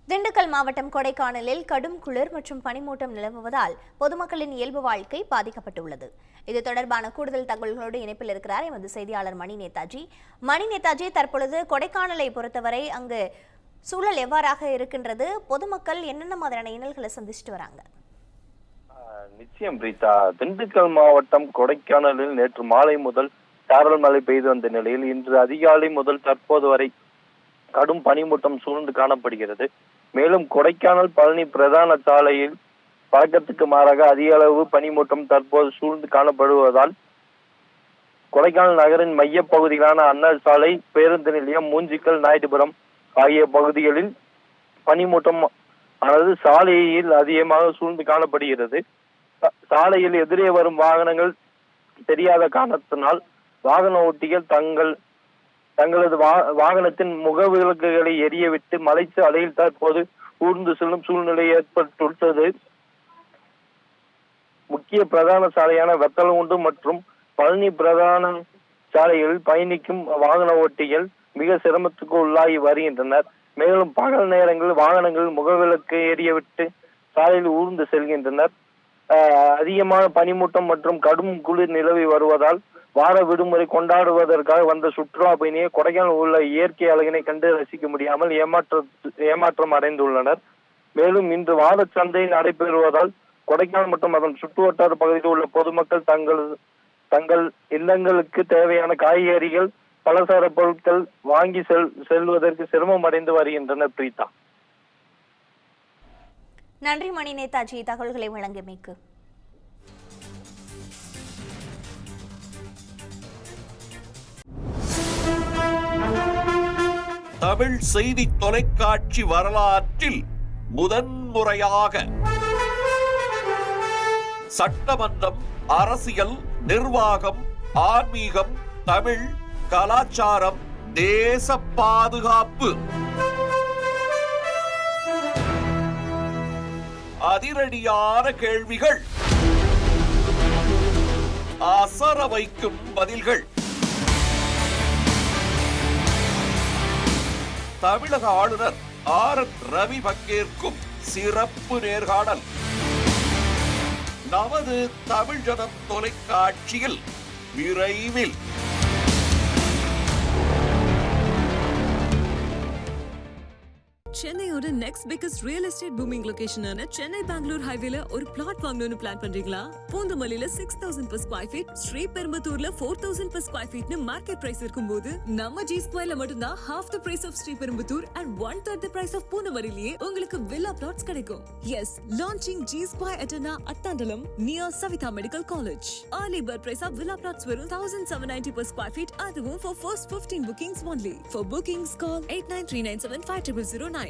திண்டுக்கல் மாவட்டம் கொடைக்கானலில் கடும் குளிர் மற்றும் பனிமூட்டம் நிலவுவதால் பொதுமக்களின் இயல்பு வாழ்க்கை பாதிக்கப்பட்டுள்ளது. இது தொடர்பான கூடுதல் தகவல்களோடு இணைப்பில் இருக்கிறார் எமது செய்தியாளர் மணி நேதாஜி. தற்பொழுது கொடைக்கானலை பொறுத்தவரை அங்கு சூழல் எவ்வாறாக இருக்கின்றது? பொதுமக்கள் என்னென்ன மாதிரியான இன்னல்களை சந்திச்சுட்டு வராங்க? நிச்சயம் பிரீதா, திண்டுக்கல் மாவட்டம் கொடைக்கானலில் நேற்று மாலை முதல் சாரல் மழை பெய்து வந்த நிலையில் இன்று அதிகாலை முதல் தற்போது வரை கடும் பனிமூட்டம் சூழ்ந்து காணப்படுகிறது. மேலும் கொடைக்கானல் பழனி பிரதான சாலையில் பழக்கத்துக்கு மாறாக அதிக அளவு பனிமூட்டம் தற்போது சூழ்ந்து காணப்படுவதால் கொடைக்கானல் நகரின் மைய பகுதிகளான அண்ணா சாலை, பேருந்து நிலையம், மூஞ்சிக்கல், நாயுடுபுரம் ஆகிய பகுதிகளில் பனிமூட்டம் ஆனது சாலையில் அதிகமாக சூழ்ந்து காணப்படுகிறது. சாலையில் எதிரே வரும் வாகனங்கள் தெரியாத காரணத்தினால் வாகன ஓட்டிகள் தங்களது வாகனத்தின் முகவிளக்குகளை எரியவிட்டு மலைச்சாலையில் தற்போது ஊர்ந்து செல்லும் சூழ்நிலை ஏற்பட்டுள்ளது. முக்கிய பிரதான சாலையான வெத்தலகுண்டு மற்றும் பழனி பிரதான சாலைகளில் பயணிக்கும் வாகன ஓட்டிகள் மிக சிரமத்துக்கு உள்ளாகி வருகின்றனர். மேலும் பகல் நேரங்களில் வாகனங்கள் முகவிளக்கு எரியவிட்டு சாலையில் ஊர்ந்து செல்கின்றனர். அதிகமான பனிமூட்டம் மற்றும் கடும் குளிர் நிலவி வருவதால் வார விடுமுறை கொண்டாடுவதற்காக வந்த சுற்றுலா பயணியை கொடைக்கானல் உள்ள இயற்கை அழகினை கண்டு ரசிக்க முடியாமல் ஏமாற்றம் அடைந்துள்ளனர். மேலும் இன்று வார சந்தை நடைபெறுவதால் கொடைக்கானல் மற்றும் அதன் சுற்றுவட்டார பகுதியில் உள்ள பொதுமக்கள் தங்கள் இல்லங்களுக்கு தேவையான காய்கறிகள், பலசர பொருட்கள் வாங்கி செல்வதற்கு சிரமம் அடைந்து வருகின்றனர். பிரீதா, நன்றி மணி நேதாஜி, தகவல்களை வழங்கியமைக்கு. தமிழ் செய்தி தொலைக்காட்சி வரலாற்றில் முதன்முறையாக சட்டமன்றம், அரசியல், நிர்வாகம், ஆன்மீகம், தமிழ், கலாச்சாரம், தேச பாதுகாப்பு, அதிரடியான கேள்விகள், அசர வைக்கும் பதில்கள், தமிழக ஆளுநர் ஆர். ரவி பங்கேற்கும் சிறப்பு நேர்காணல் நமது தமிழ் ஜனம் தொலைக்காட்சியில் விரைவில். சென்னையோட next biggest real estate booming லொகேஷனான சென்னை பெங்களூர் ஹைவேல ஒரு பிளாட் வாங்கணும்னு பிளான் பண்றீங்களா? பூந்தமல்லியில 6000 per square feet, ஸ்ரீபெரும்புத்தூர்ல 4000 per square feetனு மார்க்கெட் பிரைஸ் இருக்கும்போது நம்ம ஜி ஸ்கொயர்ல மட்டும்தான் half the price of Sriperumbudur and 1/3 the price of பூந்தமல்லியிலேயே உங்களுக்கு வில்லா பிளாட்ஸ் கிடைக்கும். Yes, launching G Square Etana Attandalam near Savitha Medical College. Early bird price of villa plots வெறும் 1790 per square feet, அதுவும் for first 15 bookings only. For bookings call 8939750009.